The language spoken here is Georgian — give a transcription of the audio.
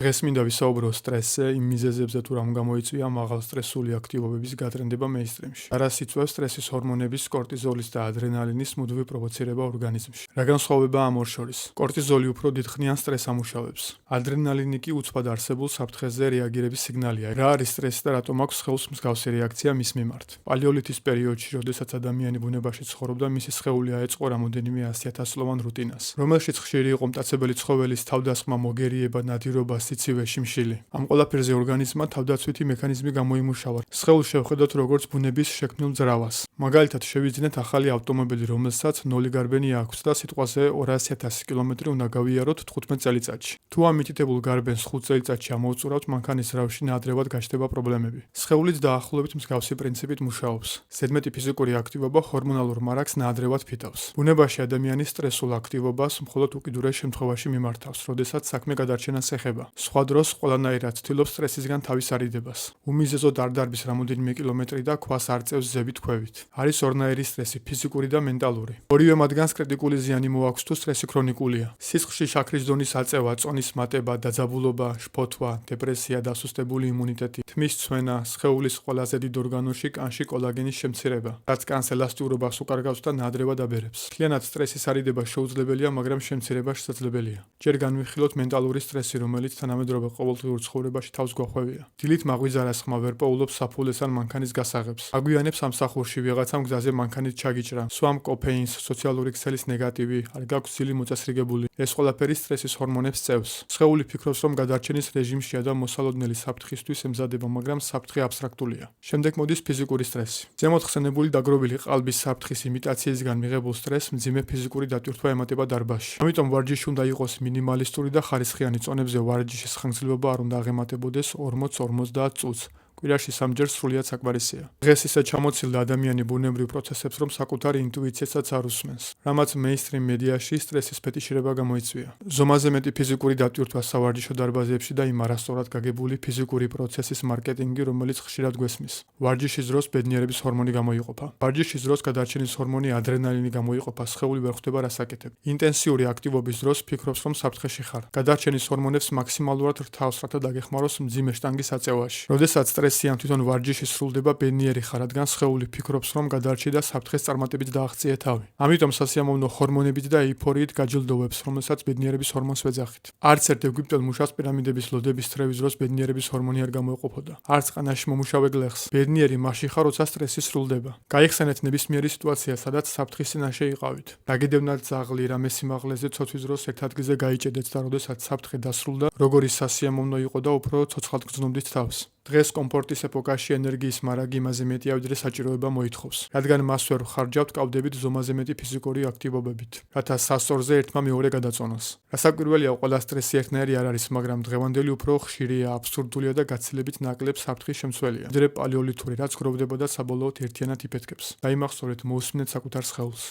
დღეს მინდა ვისაუბრო სტრესზე, იმ მიზეზებზე თუ რამ გამოიწვია მაღალ სტრესული აქტივობების გატრენდება მეინსტრიმში. რა იწვევს სტრესის ჰორმონების, კორტიზოლის და ადრენალინის მუდმივი პროვოცირება ორგანიზმში. რა განსხვავებაა ამ ორ შორის? კორტიზოლი უფრო დიდხნიან სტრესს ამუშავებს. ადრენალინი კი უცბად არსებულ საფრთხეზე რეაგირების სიგნალია. რა არის სტრესი და რატომ აქვს სხეულს მსგავსი რეაქცია მის მიმართ? პალეოლითის პერიოდში, როდესაც ადამიანი ბუნებაში ცხოვრობდა, მისი სხეული აეწყო რამოდენიმე 100,000-ლოვან რუტინას, რომელშიც ხშირი იყო მტაცებელი ცხოველის თავდასხმა, მოგერიება, ნადირობა, სიცივე, შიმშილი. ამ ყველაფერზე ორგანიზმმა თავდაცვითი მექანიზმი გამოიმუშავა. სხეულს შევხედოთ როგორც ბუნების შექმნილ ძრავას. მაგალითად, შევიძინეთ ახალი ავტომობილი, რომელსაც 0 გარბენი აქვს და სიტყვაზე 200,000 კილომეტრი უნდა გავიაროთ 15 წელიწადში. თუ ამ მითითებულ გარბენს 5 წელიწადში ამოვწურავთ, მანქანის რავში ნადრევად გაჩნდება პრობლემები. სხეულიც დაახლოებით მსგავსი პრინციპით მუშაობს. ზედმეტი ფიზიკური აქტივობა ჰორმონალურ მარაგს ნადრევად ფითავს. ბუნებაში ადამიანის სტრესულ აქტივობას მხოლოდ უკიდურეს შემთხვევაში მიმართავს, როდესაც საქმე გადარჩენას ეხება. სხვა დროს ყველანაირად ცდილობს სტრესისგან თავის არიდებას. უმიზეზო დარდარბის რამოდენიმე კილომეტრი და ქვას არ წევს ზევით ქვევით. არის ორნაირი სტრესი, ფიზიკური და მენტალური. ორივე მათგანს კრიტიკული ზიანი მოაქვს თუ სტრესი ქრონიკულია. სისხლში შაქრის დონის აწევა, წონის მატება, დაძაბულობა, შფოთვა, დეპრესია, დასუსტებული იმუნიტეტი, თმის ცვენა, სხეულის ყველაზე დიდ ორგანოში კანში კოლაგენის შემცირება, რაც კანს ელასტიურობას უკარგავს და ნადრევად აბერებს. მთლიანად სტრესის არიდება შეუძლებელია, მაგრამ შემცირება შესაძლებელია. ჯერ განვიხილოთ მენტალური სტრესი, რომელიც თანამედროვე ყოველდღიურ ცხოვრებაში თავს გვახვევია. დილით მაღვიძარას ხმა ვერ პოულობს საფულეს ან მანქანის გასაღებს. აგვიანებს სამსახურში ვიღაცამ გზაზე მანქანით ჩაგიჭრა. სვამ კოფეინს, სოციალური ქსელის ნეგატივი, არ გაქვს ძილი მოწესრიგებული. ეს ყველაფერი სტრესის ჰორმონებს წევს. სხეული ფიქრობს, რომ გადარჩენის რეჟიმშია და მოსალოდნელი საფრთხისთვის ემზადება, მაგრამ საფრთხე აბსტრაქტულია. შემდეგ მოდის ფიზიკური სტრესი. ზემოთ ხსენებული დაგროვილი ყალბის საფრთხის იმიტაციისგან მიღებულ სტრესს მძიმე ფიზიკური დატვირთვა ემატება დარბაზში. ამიტომ ვარჯიში უნდა იყოს მინიმალისტური და ხარისხიანი წონებზე ვარჯიშის ხანგრძლივობა არ უნდა აღემატებოდეს 40-50 წუთს. კვირაში 3 ჯერ სრულიად საკმარისია. დღეს ისე ჩამოცილდა ადამიანი ბუნებრივ პროცესებს, რომ საკუთარი ინტუიციასაც არ უსმენს, რამაც მეინსტრიმ მედიაში სტრესის ფეტიშირება გამოიწვია. ზომაზე მეტი ფიზიკური დატვირთვა სავარჯიშო დარბაზებში და იმ არასწორად გაგებული ფიზიკური პროცესის მარკეტინგი, რომელიც ხშირად გვესმის. ვარჯიშის დროს ბედნიერების ჰორმონი გამოიყოფა. ვარჯიშის დროს გადარჩენის ჰორმონი ადრენალინი გამოიყოფა, სხეული ვერ ხვდება რას აკეთებ. ინტენსიური აქტივობის დროს ფიქრობს, რომ საფრთხეში ხარ. გადარჩენის ჰორმონებს მაქსიმალურად რთავს, რათა დაგეხმაროს მძიმე შტანგის აწევაში. როდესაც სტრესი ან თვითონ ვარჯიში სრულდება, ბედნიერი ხარ, რადგან სხეული ფიქრობს, რომ გადარჩი და საფრთხეს წარმატებით დააღწია თავი. ამიტომ სასიამოვნო ჰორმონებით და ეიფორიით გაჯილდოვებს, რომელსაც ბედნიერების ჰორმონს ვეძახით. არც ერთ ეგვიპტელ მუშას პირამიდების ლოდების თრევის დროს ბედნიერების ჰორმონი არ გამოეყოფოდა. არც ყანაში მომუშავე გლეხს. ბედნიერი მაშინ ხარ, როცა სტრესი სრულდება. გაიხსენეთ ნებისმიერი სიტუაცია, სადაც საფრთხის წინაშე იყავით. დაგედევნათ ძაღლი, რამე სიმაღლეზე ცოცვის დროს ერთ ადგილზე გაიჭედეთ და როდესაც საფრთხე დასრულდა, როგორი სასიამოვნო იყო და უფრო ცოცხლად გრძნობდით თავს. დღეს კომფორტის ეპოქაში ენერგიის მარაგი იმაზე მეტია, ვიდრე საჭიროება მოითხოვს, რადგან მას ვერ ვხარჯავთ კავდებით ზომაზე მეტი ფიზიკური აქტივობებით, რათა სასწორზე ერთმა მეორე გადაწონოს. რასაკვირველია, ყველა სტრესი ერთნაირი არ არის, მაგრამ დღევანდელი უფრო ხშირია, აბსურდულია და გაცილებით ნაკლებ საფრთხის შემცველია, ვიდრე პალეოლითური, რაც გროვდება და საბოლოოდ ერთიანად იფეთქებს. დაიმახსოვრეთ, მოусმინეთ საკუთარ სხეულს.